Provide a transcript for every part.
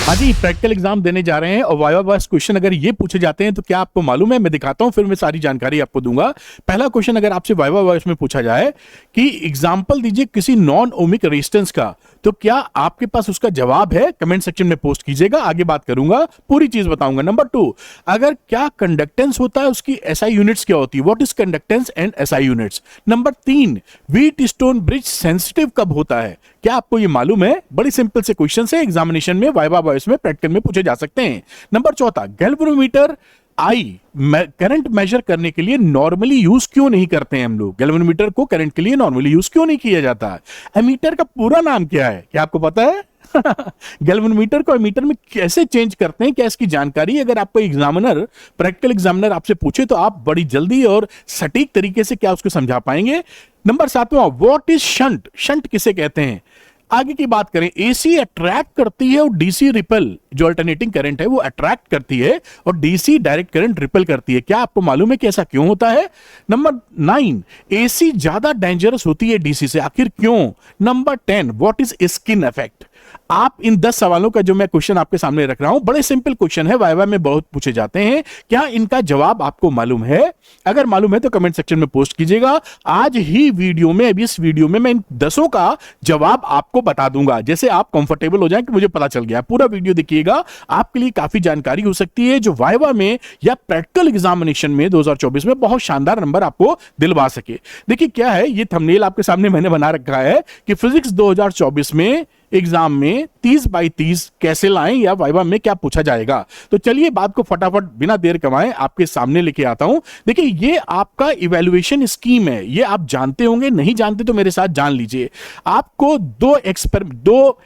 हाँ जी, practical exam देने जा रहे हैं और वाइवा वाइस क्वेश्चन अगर ये पूछे जाते हैं तो क्या आपको मालूम है? मैं दिखाता हूं, फिर मैं सारी जानकारी आपको दूंगा। पहला क्वेश्चन अगर आपसे वाइवा वाइस में पूछा जाए कि एग्जांपल दीजिए किसी नॉन ओमिक रेजिस्टेंस का, तो क्या आपके पास उसका जवाब है? कमेंट सेक्शन में पोस्ट कीजिएगा, आगे बात करूंगा, पूरी चीज बताऊंगा। नंबर 2, अगर क्या कंडक्टेंस होता है उसकी एसआई यूनिट्स क्या होती है? What is conductance and SI units. Number 3, wheat stone bridge sensitive कब होता है? क्या आपको ये मालूम है? बड़ी सिंपल से क्वेश्चन है, एग्जामिनेशन में वाइवा वॉइस में प्रैक्टिकल में पूछे जा सकते हैं। Number 4, galvanometer I current measure करने के लिए नॉर्मली यूज क्यों नहीं करते हैं हम लोग? गैल्वेनोमीटर को करंट के लिए नॉर्मली यूज क्यों नहीं किया जाता? एमीटर का पूरा नाम क्या है? क्या आपको पता है? गैल्वेनोमीटर को एमीटर में कैसे चेंज करते हैं, क्या इसकी जानकारी अगर आपको एग्जामिनर, प्रैक्टिकल एग्जामिनर आपसे पूछे तो आप बड़ी जल्दी और सटीक तरीके से क्या उसको समझा पाएंगे? नंबर 7वां, व्हाट इज शंट? शंट किसे कहते हैं? आगे की बात करें, एसी अट्रैक्ट करती है और डीसी रिपेल, जो अल्टरनेटिंग करंट है वो अट्रैक्ट करती है और डीसी डायरेक्ट करंट रिपेल करती है। क्या आपको मालूम है कि ऐसा क्यों होता है? नंबर 9, एसी ज्यादा डेंजरस होती है डीसी से, आखिर क्यों? Number 10, what is skin effect? आप इन 10 सवालों का जो मैं क्वेश्चन आपके सामने रख रहा हूं, बड़े सिंपल क्वेश्चन है, वाइवा में बहुत पूछे जाते हैं। क्या इनका जवाब आपको मालूम है? अगर मालूम है तो कमेंट सेक्शन में पोस्ट कीजिएगा। आज ही वीडियो में, अभी इस वीडियो में मैं इन 10 का जवाब आपको बता दूंगा, जैसे आप कंफर्टेबल हो जाएं कि मुझे पता चल गया। पूरा वीडियो देखिएगा, आपके लिए काफी जानकारी हो सकती है जो वाइवा में या प्रैक्टिकल एग्जामिनेशन में 2024 में बहुत शानदार नंबर आपको दिलवा सके। देखिए क्या है, ये थंबनेल आपके सामने मैंने बना रखा है कि फिजिक्स 2024 में एग्जाम में 30/30 कैसे लाएं या वाइवा में क्या पूछा जाएगा। तो चलिए बात को फटाफट बिना देर कमाए आपके सामने लेके आता हूं। देखिए ये आपका इवैल्यूएशन स्कीम है, ये आप जानते होंगे, नहीं जानते तो मेरे साथ जान लीजिए। आपको दो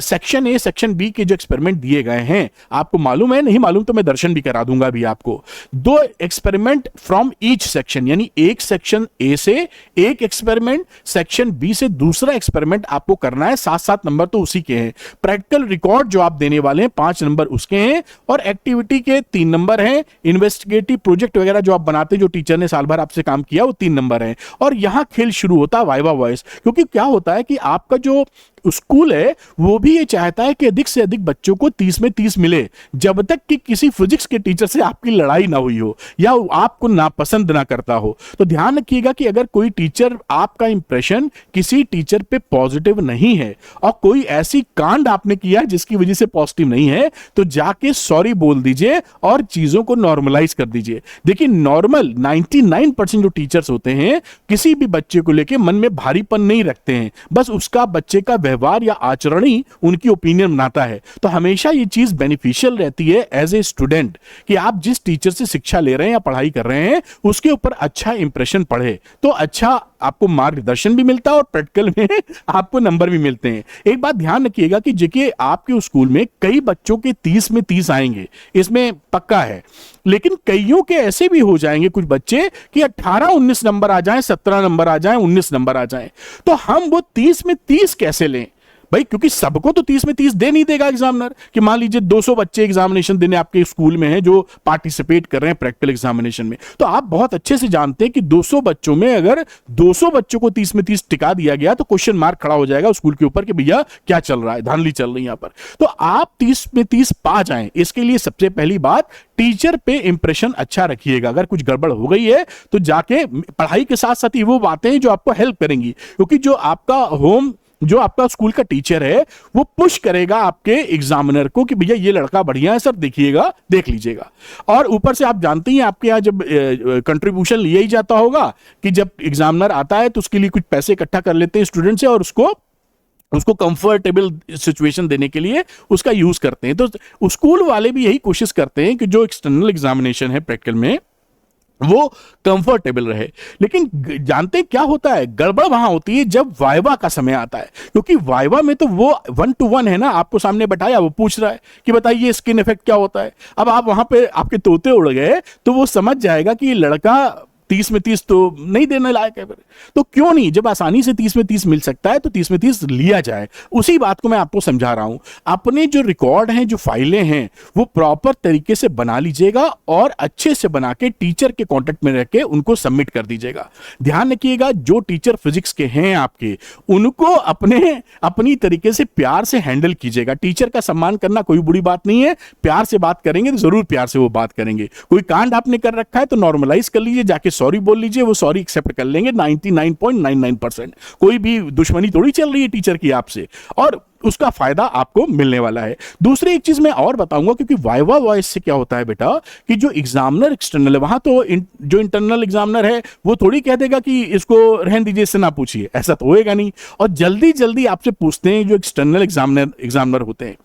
सेक्शन ए सेक्शन बी के जो एक्सपेरिमेंट दिए गए हैं, आपको मालूम है? नहीं मालूम तो मैं दर्शन भी करा दूंगा अभी आपको। 2 एक्सपेरिमेंट फ्रॉम ईच सेक्शन, यानी एक सेक्शन ए से एक एक्सपेरिमेंट, सेक्शन बी से दूसरा एक्सपेरिमेंट आपको करना है। 7-7 नंबर तो उसी के हैं। प्रैक्टिकल रिकॉर्ड जो आप देने वाले हैं 5 नंबर उसके हैं और एक्टिविटी के 3 नंबर हैं। इन्वेस्टिगेटिव प्रोजेक्ट वगैरह जो आप बनाते हैं, जो टीचर ने साल भर आपसे काम किया, वो 3 नंबर हैं। और यहां खेल शुरू होता है वाइवा वॉइस, क्योंकि क्या होता है कि आपका जो स्कूल है वो भी ये चाहता है कि अधिक से अधिक बच्चों को 30 में 30 मिले, जब तक कि किसी फिजिक्स के टीचर से आपकी लड़ाई ना हुई हो या आपको नापसंद ना करता हो। तो ध्यान रखिएगा कि अगर कोई टीचर, आपका इंप्रेशन किसी टीचर पे पॉजिटिव नहीं है और कोई ऐसी कांड आपने किया जिसकी वजह से पॉजिटिव नहीं है, तो जाके सॉरी बोल दीजिए और चीजों को नॉर्मलाइज कर दीजिए। देखिए नॉर्मल 99% जो टीचर्स होते हैं किसी भी बच्चे को लेके मन में भारीपन नहीं रखते हैं, बस उसका बच्चे का व्यवहार या आचरण ही उनकी ओपिनियन बनाता है। तो हमेशा ये चीज बेनिफिशियल रहती है एज ए स्टूडेंट कि आप जिस टीचर से शिक्षा ले रहे हैं या पढ़ाई कर रहे हैं उसके ऊपर अच्छा इंप्रेशन पड़े, तो अच्छा आपको मार्गदर्शन भी मिलता है और प्रैक्टिकल में आपको नंबर भी मिलते हैं। एक बात ध्यान रखिएगा कि देखिए आपके स्कूल में कई बच्चों के 30 में 30 आएंगे, इसमें पक्का है, लेकिन कईयों के ऐसे भी हो जाएंगे कुछ बच्चे कि 18-19 नंबर आ जाएं, 17 नंबर आ जाएं, 19 नंबर आ जाएं। तो हम वो 30 में 30 कैसे लें भाई? क्योंकि सबको तो 30 में 30 दे नहीं देगा एग्जामिनर। कि मान लीजिए 200 बच्चे एग्जामिनेशन देने आपके स्कूल में हैं जो पार्टिसिपेट कर रहे हैं प्रैक्टिकल एग्जामिनेशन में, तो आप बहुत अच्छे से जानते हैं कि 200 बच्चों में अगर 200 बच्चों को 30 में 30 टिका दिया गया तो क्वेश्चन मार्क खड़ा हो जाएगा स्कूल के ऊपर कि भैया क्या चल रहा है, धांधली चल रही है यहां पर। तो आप 30 में 30 पा जाएं, इसके लिए सबसे पहली बात टीचर पे इंप्रेशन अच्छा रखिएगा। अगर कुछ गड़बड़ हो गई है तो जाके पढ़ाई के साथ साथ ही वो बातें जो आपको हेल्प करेंगी, क्योंकि जो आपका स्कूल का टीचर है वो पुश करेगा आपके एग्जामिनर को कि भैया ये लड़का बढ़िया है सर, देखिएगा, देख लीजिएगा। और ऊपर से आप जानते हैं आपके यहाँ जब कंट्रीब्यूशन लिया ही जाता होगा कि जब एग्जामिनर आता है तो उसके लिए कुछ पैसे इकट्ठा कर लेते हैं स्टूडेंट से और उसको कंफर्टेबल सिचुएशन देने के लिए उसका यूज करते हैं। तो स्कूल वाले भी यही कोशिश करते हैं कि जो एक्सटर्नल एग्जामिनेशन है प्रैक्टिकल में वो कंफर्टेबल रहे। लेकिन जानते हैं क्या होता है, गड़बड़ वहां होती है जब वाइवा का समय आता है, क्योंकि वाइवा में तो वो 1 to 1 है ना, आपको सामने बैठाया, वो पूछ रहा है कि बताइए स्किन इफेक्ट क्या होता है। अब आप वहां पे आपके तोते उड़ गए तो वो समझ जाएगा कि लड़का 30 में 30 तो नहीं देने लायक है फिर। तो क्यों नहीं, जब आसानी से 30 में 30 मिल सकता है तो 30 में 30 लिया जाए। उसी बात को मैं आपको समझा रहा हूं। अपने जो रिकॉर्ड हैं, जो फाइलें हैं, वो प्रॉपर तरीके से बना लीजिएगा और अच्छे से बना के टीचर के कांटेक्ट में रख के उनको सबमिट कर दीजिएगा। ध्यान रखिएगा, जो टीचर फिजिक्स के हैं आपके, उनको अपनी तरीके से प्यार से हैंडल कीजिएगा। टीचर का सम्मान करना कोई बुरी बात नहीं है, प्यार से बात करेंगे तो जरूर प्यार से वो बात करेंगे। कोई कांड आपने कर रखा है तो नॉर्मलाइज कर लीजिए, जाके सॉरी बोल लीजिए, वो सॉरी एक्सेप्ट कर लेंगे 99.99%। कोई भी दुश्मनी थोड़ी चल रही है टीचर की आपसे, और उसका फायदा आपको मिलने वाला है। दूसरी एक चीज मैं और बताऊंगा, क्योंकि वाइवा वॉइस से क्या होता है बेटा कि जो एग्जामिनर एक्सटर्नल है, वहां तो जो इंटरनल एग्जामिनर है वो थोड़ी कह देगा कि इसको रहने दीजिए, इससे ना पूछिए, ऐसा तो होएगा नहीं। और जल्दी जल्दी आपसे पूछते हैं जो एक्सटर्नल एग्जामिनर होते हैं।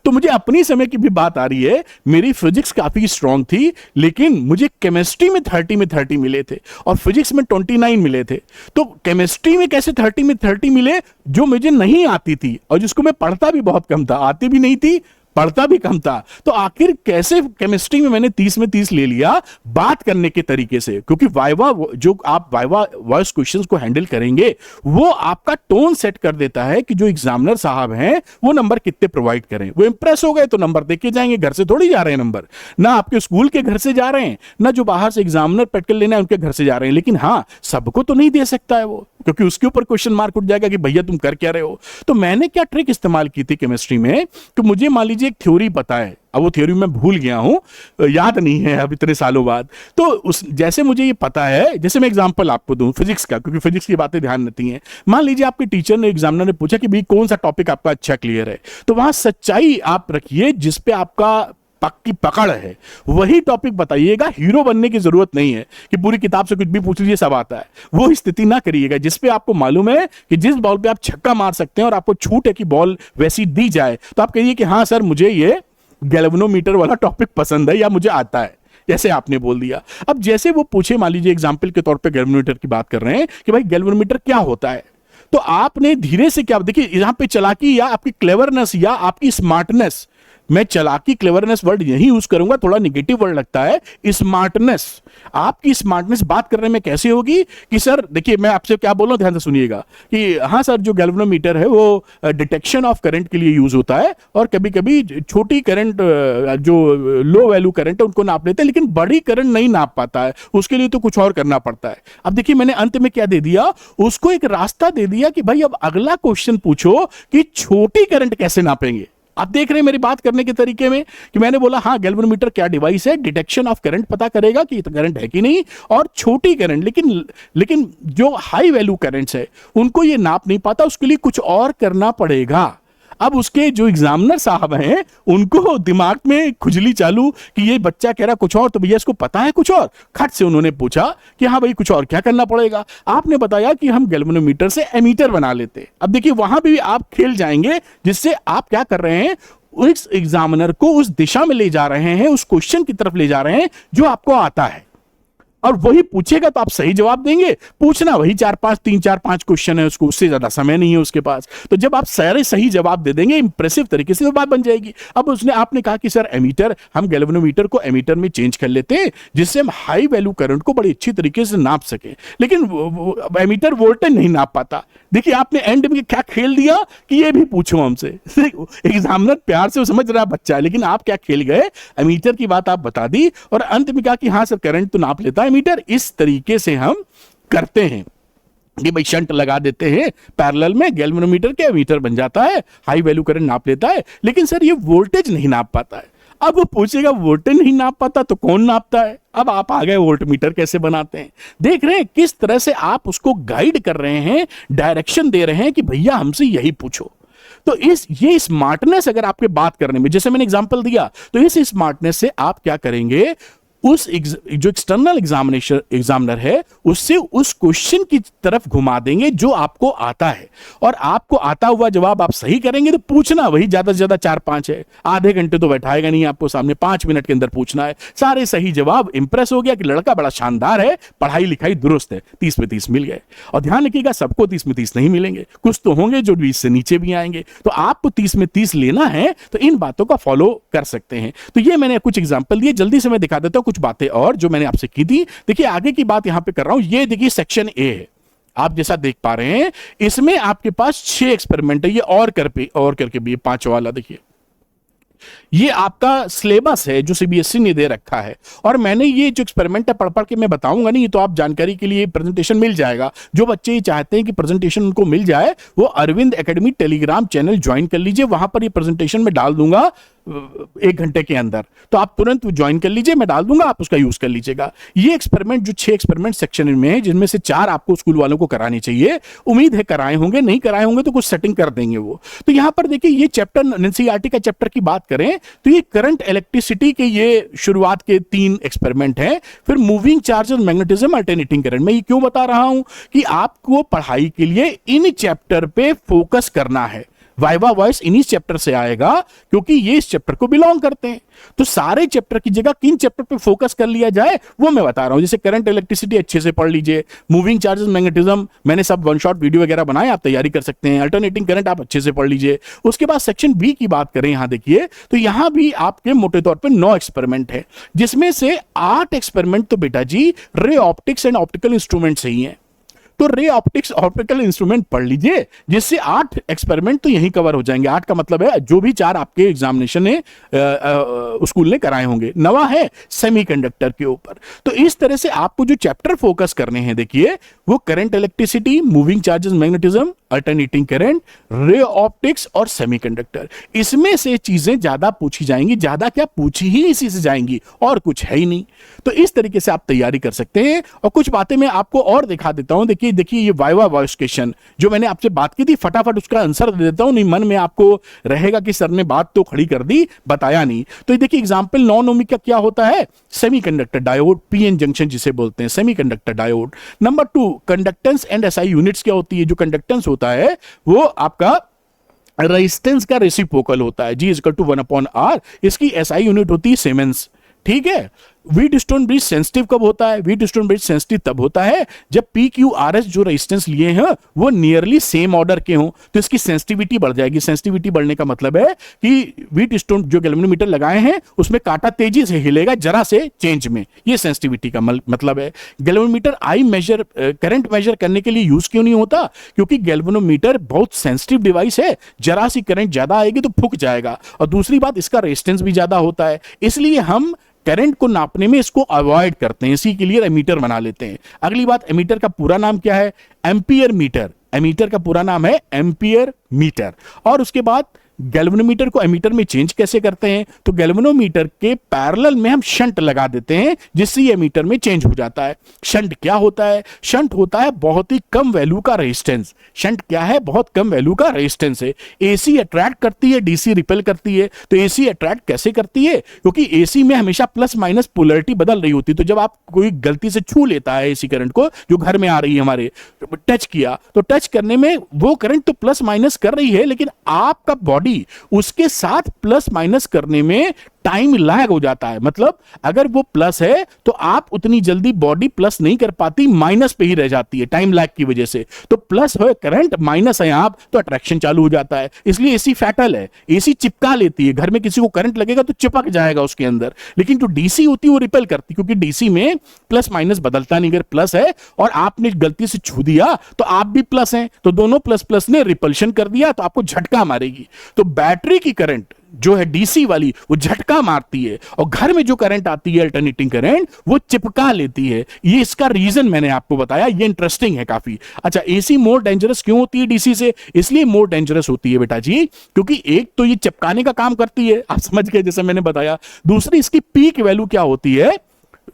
तो मुझे अपनी समय की भी बात आ रही है, मेरी फिजिक्स काफी स्ट्रांग थी, लेकिन मुझे केमिस्ट्री में 30 मिले थे और फिजिक्स में 29 मिले थे। तो केमिस्ट्री में कैसे 30 मिले, जो मुझे नहीं आती थी और जिसको मैं पढ़ता भी बहुत कम था, आती भी नहीं थी, पढ़ता भी कम था, तो आखिर कैसे केमिस्ट्री में मैंने 30 में 30 ले लिया? बात करने के तरीके से। क्योंकि वाइवा, जो आप वाइवा वॉइस क्वेश्चंस को हैंडल करेंगे, वो आपका टोन सेट कर देता है कि जो एग्जामिनर साहब हैं वो नंबर कितने प्रोवाइड करें। वो इंप्रेस हो गए तो नंबर देके जाएंगे, घर से थोड़ी जा रहे हैं नंबर, ना आपके स्कूल के घर से जा रहे हैं, ना जो बाहर से एग्जामिनर प्रैक्टिकल लेना है उनके घर से जा रहे हैं। लेकिन हाँ, सबको तो नहीं दे सकता है वो, क्योंकि उसके ऊपर क्वेश्चन मार्क उठ जाएगा कि भैया तुम कर क्या रहे हो। तो मैंने क्या ट्रिक इस्तेमाल की थी केमिस्ट्री में, कि मुझे मान लीजिए एक थ्योरी पता है, अब वो थ्योरी मैं भूल गया हूं, याद नहीं है अब इतने सालों बाद, तो उस जैसे मुझे ये पता है, जैसे मैं एग्जांपल आपको दूं फिजिक्स का, क्योंकि फिजिक्स की बातें ध्यान रहती हैं। मान लीजिए आपके टीचर ने, एग्जामिनर ने पूछा कि भाई कौन सा टॉपिक आपका अच्छा क्लियर है, तो वहां सच्चाई आप रखिए जिस पे आपका पक्की पकड़ है, वही टॉपिक बताइएगा। हीरो बनने की जरूरत नहीं है कि पूरी किताब से कुछ भी पूछ लीजिए सब आता है, वो स्थिति ना करिएगा। जिस पे आपको मालूम है कि जिस बॉल पे आप छक्का मार सकते हैं और आपको छूट है कि बॉल वैसी दी जाए, तो आप कहिए कि हाँ सर मुझे ये गैल्वेनोमीटर वाला टॉपिक पसंद है या मुझे आता है, जैसे आपने बोल दिया। अब जैसे वो पूछे, मान लीजिए एग्जाम्पल के तौर पर गैल्वेनोमीटर की बात कर रहे हैं कि भाई गैल्वेनोमीटर क्या होता है, तो आपने धीरे से क्या, देखिए यहां पे चालाकी या आपकी क्लेवरनेस या आपकी स्मार्टनेस, मैं चालाकी क्लेवरनेस वर्ड यही यूज करूंगा, थोड़ा निगेटिव वर्ड लगता है। स्मार्टनेस, आपकी स्मार्टनेस बात करने में कैसे होगी कि सर देखिए मैं आपसे क्या बोल रहा हूं, ध्यान से सुनिएगा कि हाँ सर जो गैल्वेनोमीटर है वो डिटेक्शन ऑफ करंट के लिए यूज होता है, और कभी कभी छोटी करंट, जो लो वैल्यू करंट है उनको नाप लेते हैं, लेकिन बड़ी करंट नहीं नाप पाता है, उसके लिए तो कुछ और करना पड़ता है। अब देखिए मैंने अंत में क्या दे दिया, उसको एक रास्ता दे दिया कि भाई अब अगला क्वेश्चन पूछो कि छोटी करंट कैसे नापेंगे। आप देख रहे हैं मेरी बात करने के तरीके में कि मैंने बोला हाँ गैल्वेनोमीटर क्या डिवाइस है, डिटेक्शन ऑफ करंट पता करेगा कि करंट है कि नहीं, और छोटी करंट, लेकिन जो हाई वैल्यू करंट्स है उनको ये नाप नहीं पाता, उसके लिए कुछ और करना पड़ेगा। अब उसके जो एग्जामिनर साहब हैं उनको दिमाग में खुजली चालू कि ये बच्चा कह रहा कुछ और, तो भैया इसको पता है कुछ और। खट से उन्होंने पूछा कि हाँ भाई कुछ और क्या करना पड़ेगा। आपने बताया कि हम गैल्वेनोमीटर से एमीटर बना लेते। अब देखिए वहां भी आप खेल जाएंगे, जिससे आप क्या कर रहे हैं, उस एग्जामिनर को उस दिशा में ले जा रहे हैं, उस क्वेश्चन की तरफ ले जा रहे हैं जो आपको आता है, और वही पूछेगा तो आप सही जवाब देंगे। पूछना वही 3 4 5 क्वेश्चन है उसको, उससे ज्यादा समय नहीं है उसके पास। तो जब आप सारे सही जवाब दे देंगे इंप्रेसिव तरीके से, तो बात बन जाएगी। अब आपने कहा कि सर एमीटर, हम गैल्वेनोमीटर को एमीटर में चेंज कर लेते हैं जिससे हम हाई वैल्यू करंट को बड़ी अच्छी तरीके से नाप सके, लेकिन एमीटर वोल्टेज नहीं नाप पाता। देखिए आपने एंड में क्या खेल दिया कि ये भी पूछो हमसे। एग्जामिनर प्यार से समझ रहा बच्चा है, लेकिन आप क्या खेल गए, एमीटर की बात आप बता दी और अंत में कहा कि हाँ सर करंट तो नाप लेता है मीटर। इस तरीके से हम करते हैं कि भाई शंट लगा देते हैं पैरेलल में, गैल्वेनोमीटर के एमीटर बन जाता है, हाई वैल्यू करंट नाप लेता है, लेकिन सर ये वोल्टेज नहीं नाप पाता है। अब वो पूछेगा वोल्टेज नहीं नाप पाता तो कौन नापता है। अब आप आ गए वोल्टमीटर कैसे बनाते हैं। देख रहे हैं किस तरह से आप उसको गाइड कर रहे हैं, डायरेक्शन दे रहे हैं कि भैया हमसे यही पूछो। तो ये स्मार्टनेस अगर आपके बात करने में, जैसे मैंने एग्जांपल दिया, तो इस स्मार्टनेस से आप क्या करेंगे, उस जो एक्सटर्नल एग्जामिनर है उससे उस क्वेश्चन की तरफ घुमा देंगे जो आपको आता है, और आपको आता हुआ जवाब आप सही करेंगे तो पूछना वही ज्यादा से ज्यादा 4-5 है, आधे घंटे तो बैठाएगा नहीं आपको सामने, 5 मिनट के अंदर पूछना है। सारे सही जवाब, इंप्रेस हो गया कि लड़का बड़ा शानदार है, पढ़ाई लिखाई दुरुस्त है, 30 में 30 मिल गए। और ध्यान रखिएगा सबको 30 में 30 नहीं मिलेंगे, कुछ तो होंगे जो 20 से नीचे भी आएंगे। तो आपको 30 में 30 लेना है तो इन बातों का फॉलो कर सकते हैं। तो ये मैंने कुछ एग्जाम्पल दिए, जल्दी से मैं दिखा देता हूं कुछ बातें और जो मैंने आपसे की थी। देखिए आगे की बात यहां पे कर रहा हूं, ये देखिए सेक्शन ए है, आप जैसा देख पा रहे हैं इसमें आपके पास 6 एक्सपेरिमेंट है, ये और करके भी 5 वाला देखिए, ये आपका सिलेबस है जो सीबीएसई ने दे रखा है। और मैंने ये जो एक्सपेरिमेंट है पढ़ पढ़ के मैं बताऊंगा नहीं, ये तो आप जानकारी के लिए प्रेजेंटेशन मिल जाएगा। जो बच्चे ये चाहते हैं कि प्रेजेंटेशन उनको मिल जाए वो Arvind academy telegram channel join कर लीजिए, वहां पर ये प्रेजेंटेशन में डाल दूंगा 1 घंटे के अंदर, तो आप तुरंत ज्वाइन कर लीजिए, मैं डाल दूंगा, आप उसका यूज कर लीजिएगा। ये एक्सपेरिमेंट जो 6 एक्सपेरिमेंट सेक्शन में है, जिनमें से 4 आपको स्कूल वालों को कराने चाहिए, उम्मीद है कराए होंगे, नहीं कराए होंगे तो कुछ सेटिंग कर देंगे वो। तो यहां पर देखिए ये चैप्टर एनसीईआरटी का चैप्टर की बात करें तो ये करंट इलेक्ट्रिसिटी के ये शुरुआत के 3 एक्सपेरिमेंट हैं। फिर moving charges, magnetism, alternating current. मैं ये क्यों बता रहा हूं कि आपको पढ़ाई के लिए इन चैप्टर पे फोकस करना है। वाइवा वॉइस इन्हीं चैप्टर से आएगा क्योंकि ये इस चैप्टर को बिलोंग करते हैं। तो सारे चैप्टर की जगह किन चैप्टर पे फोकस कर लिया जाए वो मैं बता रहा हूं। जैसे करंट इलेक्ट्रिसिटी अच्छे से पढ़ लीजिए, मूविंग चार्जेस, मैग्नेटिज्म मैंने सब वन शॉट वीडियो वगैरह बनाए, आप तैयारी कर सकते हैं। अल्टरनेटिंग करंट आप अच्छे से पढ़ लीजिए। उसके बाद सेक्शन बी की बात करें, यहां देखिए तो यहां भी आपके मोटे तौर पर 9 एक्सपेरिमेंट है, जिसमें से 8 एक्सपेरिमेंट तो बेटा जी ray optics and optical instrument से ही है। तो रे ऑप्टिक्स ऑप्टिकल इंस्ट्रूमेंट पढ़ लीजिए, जिससे 8 एक्सपेरिमेंट तो यहीं कवर हो जाएंगे। 8 का मतलब है जो भी 4 आपके एग्जामिनेशन ने स्कूल ने कराए होंगे। नवा है सेमीकंडक्टर के ऊपर। तो इस तरह से आपको जो चैप्टर फोकस करने हैं देखिए वो current electricity, moving charges, magnetism, alternating current, ray optics और सेमीकंडक्टर। इसमें से चीजें ज्यादा पूछी जाएंगी, ज्यादा क्या पूछी ही इसी से जाएंगी, और कुछ है ही नहीं। तो इस तरीके से आप तैयारी कर सकते हैं। और कुछ बातें मैं आपको और दिखा देता हूं। देखिए ये वाइवा वॉइस क्वेश्चन जो मैंने आपसे बात की थी, फटाफट उसका आंसर दे देता हूं, नहीं मन में आपको रहेगा कि सर ने बात तो खड़ी कर दी, बताया नहीं। तो देखिए एग्जांपल नॉन ओमिक का क्या होता है, सेमीकंडक्टर डायोड, पीएन जंक्शन जिसे बोलते हैं, semiconductor diode. Number 2 conductance and SI units क्या होती है। जो कंडक्टेंस होता है वो आपका रेजिस्टेंस का रेसिप्रोकल होता है, G = 1/R। इसकी एसआई यूनिट होती है सीमेंस, ठीक है। व्हीट स्टोन ब्रिज सेंसिटिव कब होता है, व्हीट स्टोन ब्रिज सेंसिटिव तब होता है जब PQRS जो रेजिस्टेंस लिए हैं वो नियरली सेम ऑर्डर के हों, तो इसकी सेंसिटिविटी बढ़ जाएगी। सेंसिटिविटी बढ़ने का मतलब है कि व्हीट स्टोन जो गैल्वेनोमीटर लगाए हैं उसमें कांटा तेजी से हिलेगा जरा से चेंज में, ये सेंसिटिविटी का मतलब है। गैल्वेनोमीटर आई मेजर करंट मेजर करने के लिए यूज क्यों नहीं होता, क्योंकि गैल्वेनोमीटर बहुत सेंसिटिव डिवाइस है, जरा सी करंट ज्यादा आएगी तो फूक जाएगा। और दूसरी बात इसका रेजिस्टेंस भी ज्यादा होता है, इसलिए हम करंट को नापने में इसको अवॉइड करते हैं, इसी के लिए एमीटर बना लेते हैं। अगली बात, एमीटर का पूरा नाम क्या है, एम्पियर मीटर। एमीटर का पूरा नाम है एम्पियर मीटर। और उसके बाद गैल्वेनोमीटर को एमीटर में चेंज कैसे करते हैं, तो गैल्वेनोमीटर के पैरेलल में हम शंट लगा देते हैं, जिससे ये एमीटर में चेंज हो जाता है। शंट क्या होता है, शंट होता है बहुत ही कम वैल्यू का रेजिस्टेंस। शंट क्या है, बहुत कम वैल्यू का रेजिस्टेंस है। एसी अट्रैक्ट करती है, डीसी रिपेल करती है। तो एसी अट्रैक्ट कैसे करती है, क्योंकि एसी में हमेशा प्लस माइनस पोलैरिटी बदल रही होती है। तो जब आप कोई गलती से छू लेता है एसी करंट को, जो घर में आ रही है हमारे, टच किया, तो टच करने में वो करंट तो प्लस माइनस कर रही है, लेकिन आपका बॉडी उसके साथ प्लस माइनस करने में टाइम लैग हो जाता है। मतलब अगर वो प्लस है तो आप उतनी जल्दी बॉडी प्लस नहीं कर पाती, माइनस पे ही रह जाती है टाइम लैग की वजह से। तो प्लस है करंट, माइनस है आप, तो अट्रैक्शन चालू हो जाता है। इसलिए एसी फैटल है, एसी चिपका लेती है। घर में किसी को करंट लगेगा तो चिपक जाएगा उसके अंदर, लेकिन जो डीसी होती है वो रिपेल करती है, क्योंकि डीसी में प्लस माइनस बदलता नहीं। अगर प्लस है और आपने गलती से छू दिया तो आप भी प्लस हैं, तो दोनों प्लस प्लस ने रिपल्शन कर दिया, तो आपको झटका मारेगी। तो बैटरी की करंट जो है डीसी वाली वो झटका मारती है, और घर में जो करंट आती है अल्टरनेटिंग करंट वो चिपका लेती है। ये इसका रीजन मैंने आपको बताया, ये इंटरेस्टिंग है काफी। अच्छा, एसी मोर डेंजरस क्यों होती है डीसी से, इसलिए मोर डेंजरस होती है बेटा जी क्योंकि एक तो ये चिपकाने का काम करती है, आप समझ गए जैसे मैंने बताया। दूसरी, इसकी पीक वैल्यू क्या होती है,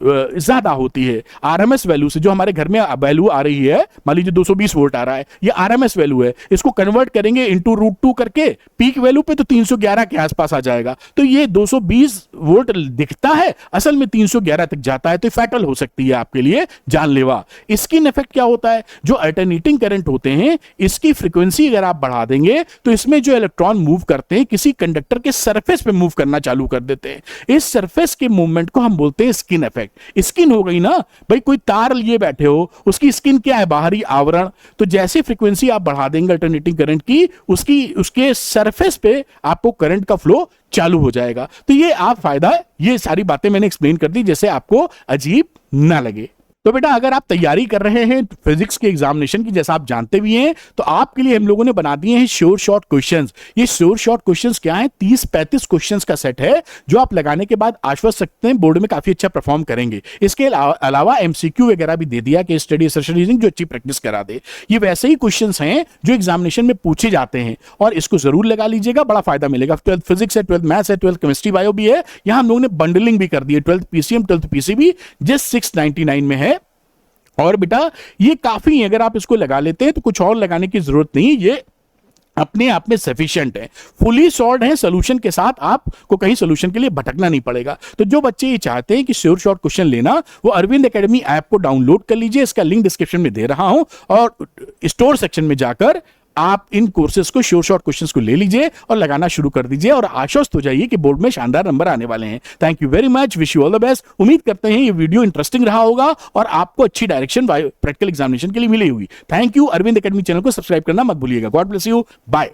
ज्यादा होती है आरएमएस वैल्यू से। जो हमारे घर में वैल्यू आ रही है, मान लीजिए 220 वोल्ट आ रहा है, ये आरएमएस वैल्यू है, इसको कन्वर्ट करेंगे इनटू √2 करके पीक वैल्यू पे, तो 311 के आसपास आ जाएगा। तो ये 220 वोल्ट दिखता है, असल में 311 तक जाता है, तो फैटल हो सकती है आपके लिए, जानलेवा। स्किन इफेक्ट क्या होता है, जो अल्टरनेटिंग करंट होते हैं इसकी फ्रीक्वेंसी अगर आप बढ़ा देंगे तो इसमें जो इलेक्ट्रॉन मूव करते हैं किसी कंडक्टर के सरफेस पे मूव करना चालू कर देते हैं। इस सरफेस के मूवमेंट को हम बोलते हैं स्किन इफेक्ट। स्किन हो गई ना भाई, कोई तार लिए बैठे हो, उसकी स्किन क्या है, बाहरी आवरण। तो जैसे फ्रीक्वेंसी आप बढ़ा देंगे अल्टरनेटिंग करंट की, उसके सरफेस पे आपको करंट का फ्लो चालू हो जाएगा। तो ये आप फायदा, ये सारी बातें मैंने एक्सप्लेन कर दी जैसे आपको अजीब ना लगे। तो बेटा अगर आप तैयारी कर रहे हैं फिजिक्स के एग्जामिनेशन की, जैसा आप जानते भी हैं, तो आपके लिए हम लोगों ने बना दिए हैं श्योर शॉर्ट क्वेश्चंस। ये श्योर शॉर्ट क्वेश्चंस क्या है? 30-35 क्वेश्चंस का सेट है जो आप लगाने के बाद आश्वस्त सकते हैं बोर्ड में काफी अच्छा परफॉर्म करेंगे। इसके अलावा एमसीक्यू वगैरह भी दे दिया कि स्टडी रीजनिंग जो अच्छी प्रैक्टिस करा दे। ये वैसे ही क्वेश्चन हैं जो एग्जामिनेशन में पूछे जाते हैं और इसको जरूर लगा लीजिएगा, बड़ा फायदा मिलेगा। 12th फिजिक्स है, 12th मैथ्स है, 12th केमिस्ट्री बायो भी है। यहां हम लोगों ने बंडलिंग भी कर दी है, 12th पीसीएम 12th पीसीबी जिस 699 में है। और बेटा ये काफी है, अगर आप इसको लगा लेते हैं तो कुछ और लगाने की जरूरत नहीं, ये अपने आप में सफिशिएंट है, फुली सॉल्व्ड है सोल्यूशन के साथ, आपको कहीं सोल्यूशन के लिए भटकना नहीं पड़ेगा। तो जो बच्चे ये चाहते हैं कि श्योर शॉर्ट क्वेश्चन लेना, वो अरविंद एकेडमी ऐप को डाउनलोड कर लीजिए, इसका लिंक डिस्क्रिप्शन में दे रहा हूं, और स्टोर सेक्शन में जाकर आप इन कोर्सेज को, श्योर शॉर्ट क्वेश्चंस को ले लीजिए और लगाना शुरू कर दीजिए और आश्वस्त हो जाइए कि बोर्ड में शानदार नंबर आने वाले हैं। Thank you very much, wish you all the best. उम्मीद करते हैं ये वीडियो इंटरेस्टिंग रहा होगा और आपको अच्छी डायरेक्शन प्रैक्टिकल एग्जामिनेशन के लिए मिली होगी। Thank you. Arvind academy channel को सब्सक्राइब करना मत भूलिएगा। God bless you, bye.